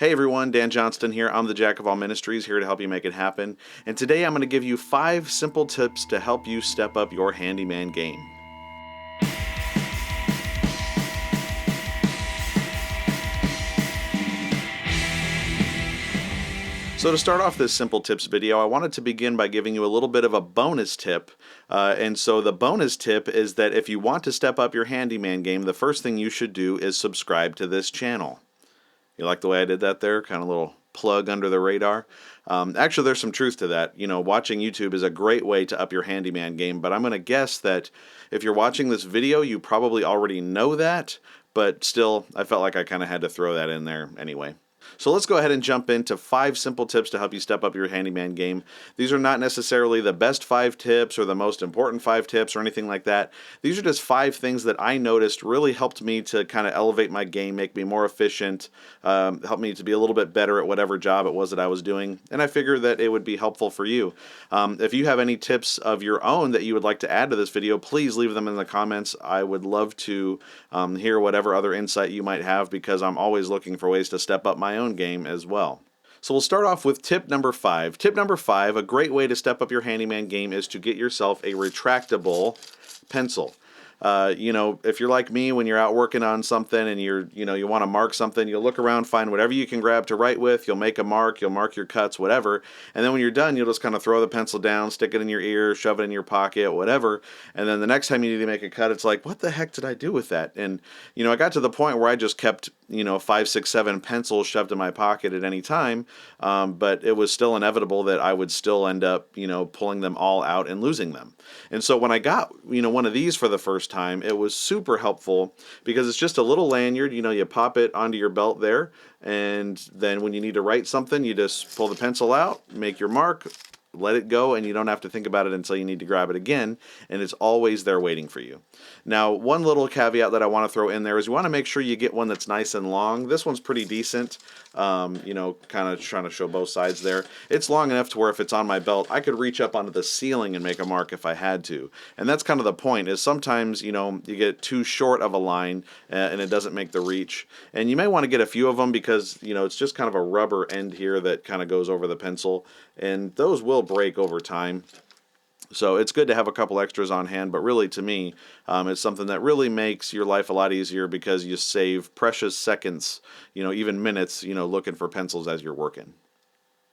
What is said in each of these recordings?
Hey everyone, Dan Johnston here. I'm the Jack of all Ministries, here to help you make it happen. And today I'm going to give you 5 simple tips to help you step up your handyman game. So to start off this simple tips video, I wanted to begin by giving you a little bit of a bonus tip. And so the bonus tip is that if you want to step up your handyman game, the first thing you should do is subscribe to this channel. You like the way I did that there? Kind of a little plug under the radar. Actually, there's some truth to that. You know, watching YouTube is a great way to up your handyman game, but I'm going to guess that if you're watching this video, you probably already know that, but still, I felt like I kind of had to throw that in there anyway. So let's go ahead and jump into 5 simple tips to help you step up your handyman game. These are not necessarily the best 5 tips or the most important 5 tips or anything like that. These are just 5 things that I noticed really helped me to kind of elevate my game, make me more efficient, help me to be a little bit better at whatever job it was that I was doing, and I figured that it would be helpful for you. If you have any tips of your own that you would like to add to this video, please leave them in the comments. I would love to hear whatever other insight you might have, because I'm always looking for ways to step up my own game as well. So we'll start off with tip number 5. Tip number 5, a great way to step up your handyman game is to get yourself a retractable pencil. You know, if you're like me, when you're out working on something and you want to mark something, you'll look around, find whatever you can grab to write with, you'll make a mark, you'll mark your cuts, whatever, and then when you're done, you'll just kind of throw the pencil down, stick it in your ear, shove it in your pocket, whatever, and then the next time you need to make a cut, it's like, what the heck did I do with that? And, you know, I got to the point where I just kept, 5, 6, 7 pencils shoved in my pocket at any time, but it was still inevitable that I would still end up, pulling them all out and losing them. And so when I got, one of these for the first time, it was super helpful because it's just a little lanyard. You pop it onto your belt there, and then when you need to write something, you just pull the pencil out, make your mark, let it go, and you don't have to think about it until you need to grab it again, and it's always there waiting for you. Now, one little caveat that I want to throw in there is you want to make sure you get one that's nice and long. This one's pretty decent, kind of trying to show both sides there. It's long enough to where if it's on my belt, I could reach up onto the ceiling and make a mark if I had to. And that's kind of the point, is sometimes, you get too short of a line and it doesn't make the reach. And you may want to get a few of them because, it's just kind of a rubber end here that kind of goes over the pencil, and those will break over time. So it's good to have a couple extras on hand, but really to me, it's something that really makes your life a lot easier because you save precious seconds, even minutes, looking for pencils as you're working.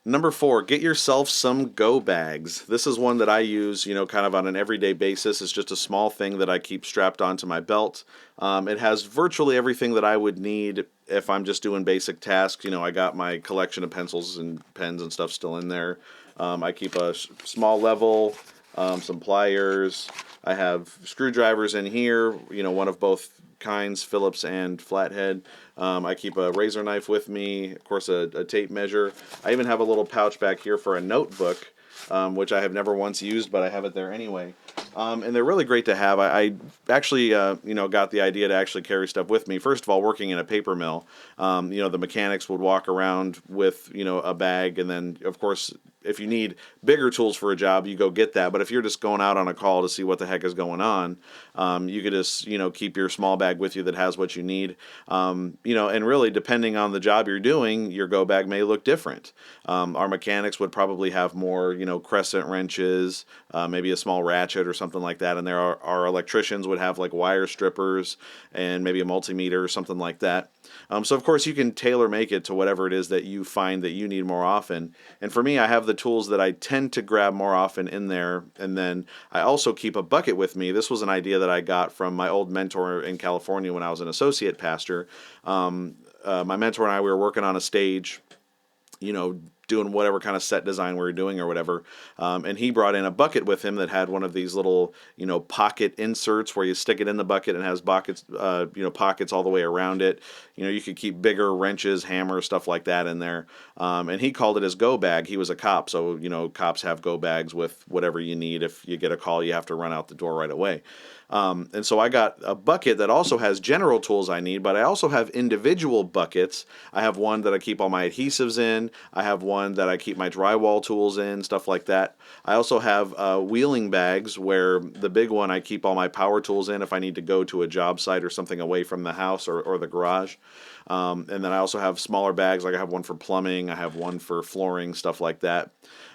Number 4, get yourself some go bags. This is one that I use, kind of on an everyday basis. It's just a small thing that I keep strapped onto my belt. It has virtually everything that I would need if I'm just doing basic tasks. I got my collection of pencils and pens and stuff still in there. I keep a small level, some pliers. I have screwdrivers in here, one of both kinds, Phillips and flathead. I keep a razor knife with me, of course a tape measure. I even have a little pouch back here for a notebook, which I have never once used, but I have it there anyway. And they're really great to have. I actually, got the idea to actually carry stuff with me. First of all, working in a paper mill, the mechanics would walk around with, a bag, and then, of course, if you need bigger tools for a job, you go get that. But if you're just going out on a call to see what the heck is going on, you could just, keep your small bag with you that has what you need. And really, depending on the job you're doing, your go bag may look different. Our mechanics would probably have more, crescent wrenches, maybe a small ratchet or something like that. And our electricians would have like wire strippers and maybe a multimeter or something like that. So of course you can tailor make it to whatever it is that you find that you need more often. And for me, I have the tools that I tend to grab more often in there. And then I also keep a bucket with me. This was an idea that I got from my old mentor in California when I was an associate pastor. My mentor and I, we were working on a stage, doing whatever kind of set design we were doing or whatever, and he brought in a bucket with him that had one of these little, pocket inserts where you stick it in the bucket and has pockets, pockets all the way around it. You could keep bigger wrenches, hammers, stuff like that in there, and he called it his go bag. He was a cop, so, cops have go bags with whatever you need. If you get a call, you have to run out the door right away. And so I got a bucket that also has general tools I need, but I also have individual buckets. I have one that I keep all my adhesives in. I have one one that I keep my drywall tools in, stuff like that. I also have wheeling bags where the big one I keep all my power tools in if I need to go to a job site or something away from the house or the garage. And then I also have smaller bags, like I have one for plumbing, I have one for flooring, stuff like that.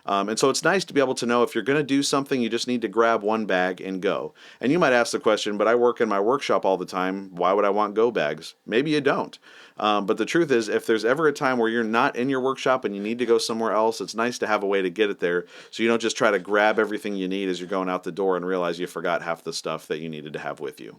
And so it's nice to be able to know if you're going to do something, you just need to grab one bag and go. And you might ask the question, but I work in my workshop all the time, why would I want go bags? Maybe you don't. But the truth is, if there's ever a time where you're not in your workshop and you need to go somewhere else, it's nice to have a way to get it there so you don't just try to grab everything you need as you're going out the door and realize you forgot half the stuff that you needed to have with you.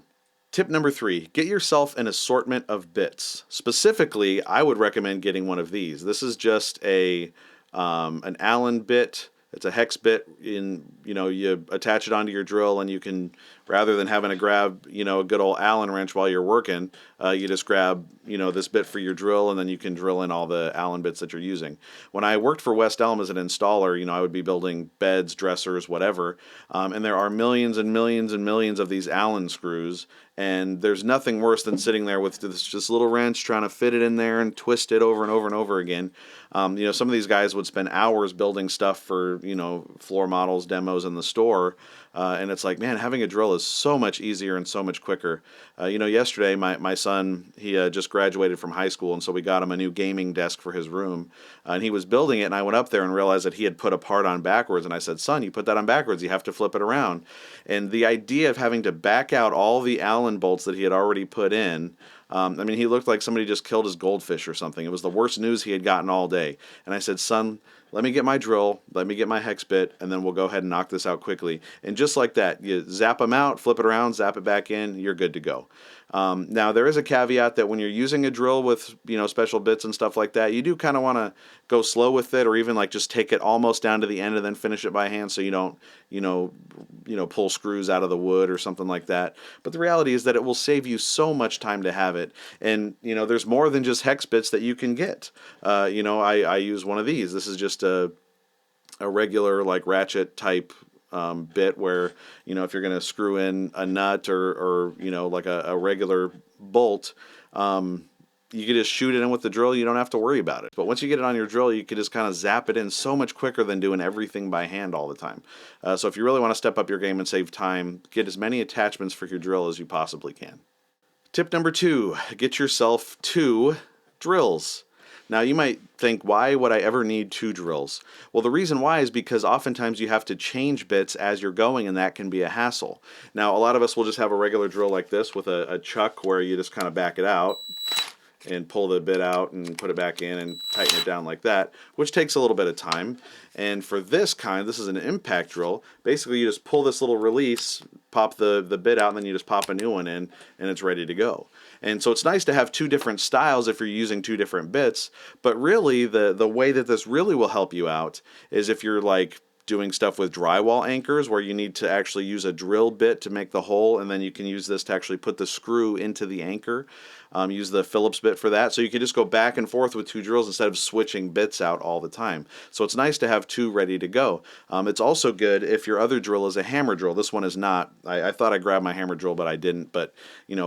Tip number 3, get yourself an assortment of bits. Specifically, I would recommend getting one of these. This is just an Allen bit. It's a hex bit. You attach it onto your drill, and you can, rather than having to grab, a good old Allen wrench while you're working, you just grab, this bit for your drill, and then you can drill in all the Allen bits that you're using. When I worked for West Elm as an installer, I would be building beds, dressers, whatever, and there are millions and millions and millions of these Allen screws, and there's nothing worse than sitting there with this little wrench trying to fit it in there and twist it over and over and over again. Some of these guys would spend hours building stuff for, floor models, demos in the store. And it's like, man, having a drill is so much easier and so much quicker. Yesterday, my son, he just graduated from high school, and so we got him a new gaming desk for his room. And he was building it, and I went up there and realized that he had put a part on backwards. And I said, son, you put that on backwards. You have to flip it around. And the idea of having to back out all the Allen bolts that he had already put in, he looked like somebody just killed his goldfish or something. It was the worst news he had gotten all day. And I said, son, let me get my drill, let me get my hex bit, and then we'll go ahead and knock this out quickly. And just like that, you zap them out, flip it around, zap it back in, you're good to go. Now, there is a caveat that when you're using a drill with, special bits and stuff like that, you do kind of want to go slow with it, or even like just take it almost down to the end and then finish it by hand so you don't, pull screws out of the wood or something like that. But the reality is that it will save you so much time to have it. And, there's more than just hex bits that you can get. I use one of these. This is just a regular like ratchet type bit where, if you're going to screw in a nut or like a regular bolt, you can just shoot it in with the drill. You don't have to worry about it. But once you get it on your drill, you can just kind of zap it in so much quicker than doing everything by hand all the time. So if you really want to step up your game and save time, get as many attachments for your drill as you possibly can. Tip number 2, get yourself 2 drills. Now, you might think, why would I ever need 2 drills? Well, the reason why is because oftentimes you have to change bits as you're going, and that can be a hassle. Now, a lot of us will just have a regular drill like this with a chuck where you just kind of back it out and pull the bit out and put it back in and tighten it down like that, which takes a little bit of time. And for this kind, this is an impact drill. Basically, you just pull this little release, pop the bit out, and then you just pop a new one in, and it's ready to go. And so it's nice to have 2 different styles if you're using 2 different bits, but really the way that this really will help you out is if you're like doing stuff with drywall anchors where you need to actually use a drill bit to make the hole, and then you can use this to actually put the screw into the anchor. Use the Phillips bit for that. So you can just go back and forth with 2 drills instead of switching bits out all the time. So it's nice to have 2 ready to go. It's also good if your other drill is a hammer drill. This one is not. I thought I grabbed my hammer drill, but I didn't. But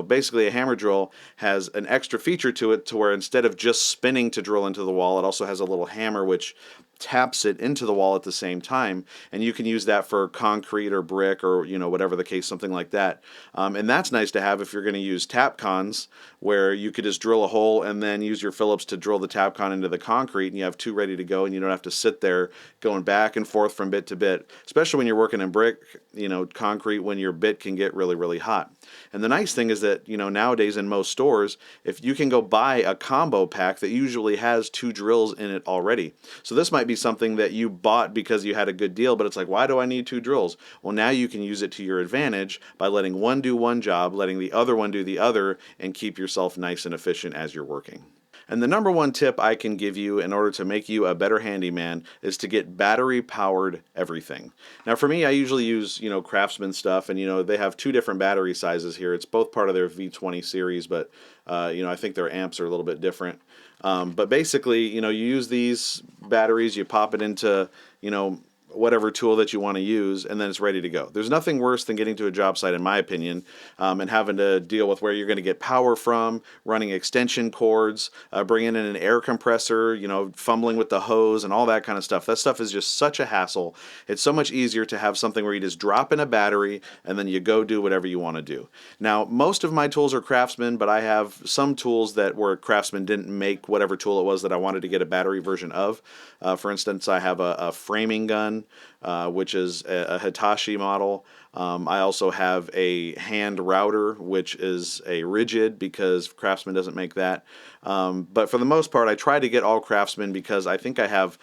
basically a hammer drill has an extra feature to it to where instead of just spinning to drill into the wall, it also has a little hammer which taps it into the wall at the same time, and you can use that for concrete or brick or whatever the case, something like that. And that's nice to have if you're going to use tapcons, where you could just drill a hole and then use your Phillips to drill the tapcon into the concrete, and you have 2 ready to go, and you don't have to sit there going back and forth from bit to bit, especially when you're working in brick, concrete, when your bit can get really, really hot. And the nice thing is that, nowadays in most stores, if you can go buy a combo pack that usually has 2 drills in it already. So this might be something that you bought because you had a good deal, but it's like, why do I need 2 drills? Well, now you can use it to your advantage by letting one do one job, letting the other one do the other, and keep yourself nice and efficient as you're working. And the number 1 tip I can give you in order to make you a better handyman is to get battery-powered everything. Now for me, I usually use, CRAFTSMAN stuff, and they have 2 different battery sizes here. It's both part of their V20 series, but I think their amps are a little bit different. But basically, you use these batteries, you pop it into, whatever tool that you want to use, and then it's ready to go. There's nothing worse than getting to a job site, in my opinion, and having to deal with where you're going to get power from, running extension cords, bringing in an air compressor, fumbling with the hose and all that kind of stuff. That stuff is just such a hassle. It's so much easier to have something where you just drop in a battery and then you go do whatever you want to do. Now, most of my tools are CRAFTSMAN, but I have some tools that where CRAFTSMAN didn't make whatever tool it was that I wanted to get a battery version of. For instance, I have a framing gun, which is a Hitachi model. I also have a hand router, which is a rigid because CRAFTSMAN doesn't make that. But for the most part, I try to get all CRAFTSMAN because I think I have,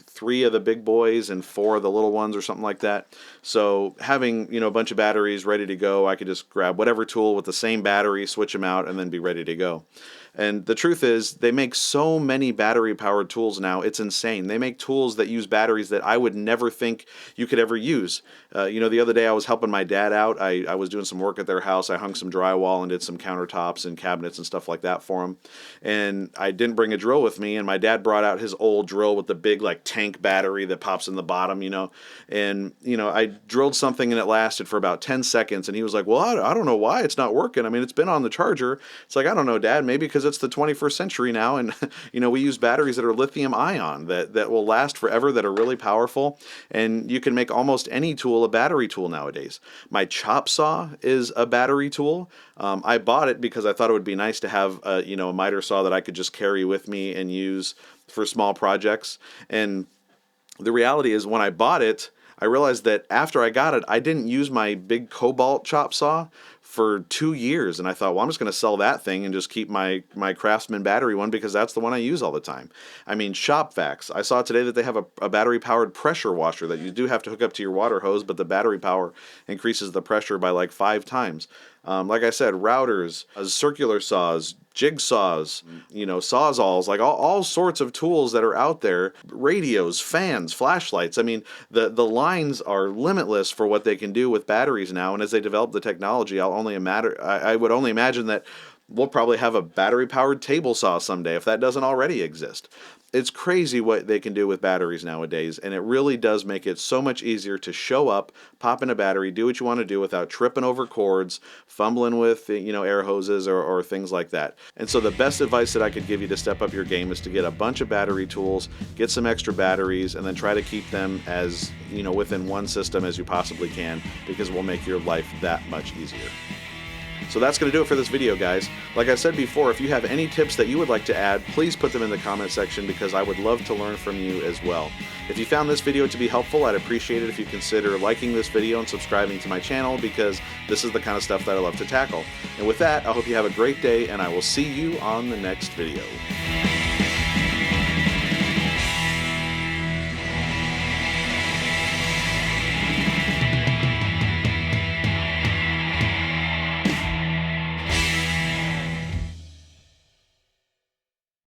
3 of the big boys and 4 of the little ones or something like that. So having, a bunch of batteries ready to go, I could just grab whatever tool with the same battery, switch them out, and then be ready to go. And the truth is, they make so many battery-powered tools now, it's insane. They make tools that use batteries that I would never think you could ever use. The other day I was helping my dad out. I was doing some work at their house. I hung some drywall and did some countertops and cabinets and stuff like that for him. And I didn't bring a drill with me, and my dad brought out his old drill with the big tank battery that pops in the bottom, And, I drilled something and it lasted for about 10 seconds, and he was like, well, I don't know why it's not working. I mean, it's been on the charger. It's like, I don't know, Dad, maybe because it's the 21st century now, and we use batteries that are lithium ion that will last forever, that are really powerful, and you can make almost any tool a battery tool nowadays. My chop saw is a battery tool. I bought it because I thought it would be nice to have a miter saw that I could just carry with me and use for small projects. And the reality is, when I bought it, I realized that after I got it, I didn't use my big Cobalt chop saw for 2 years, and I thought, well, I'm just going to sell that thing and just keep my CRAFTSMAN battery one because that's the one I use all the time. I mean, shop vacs. I saw today that they have a battery-powered pressure washer that you do have to hook up to your water hose, but the battery power increases the pressure by 5 times. Like I said, routers, circular saws, jigsaws, sawzalls, all sorts of tools that are out there, radios, fans, flashlights. I mean, the lines are limitless for what they can do with batteries now, and as they develop the technology, I would only imagine that we'll probably have a battery-powered table saw someday if that doesn't already exist. It's crazy what they can do with batteries nowadays, and it really does make it so much easier to show up, pop in a battery, do what you want to do without tripping over cords, fumbling with air hoses or things like that. And so the best advice that I could give you to step up your game is to get a bunch of battery tools, get some extra batteries, and then try to keep them as within one system as you possibly can, because it will make your life that much easier. So that's going to do it for this video, guys. Like I said before, if you have any tips that you would like to add, please put them in the comment section, because I would love to learn from you as well. If you found this video to be helpful, I'd appreciate it if you consider liking this video and subscribing to my channel, because this is the kind of stuff that I love to tackle. And with that, I hope you have a great day, and I will see you on the next video.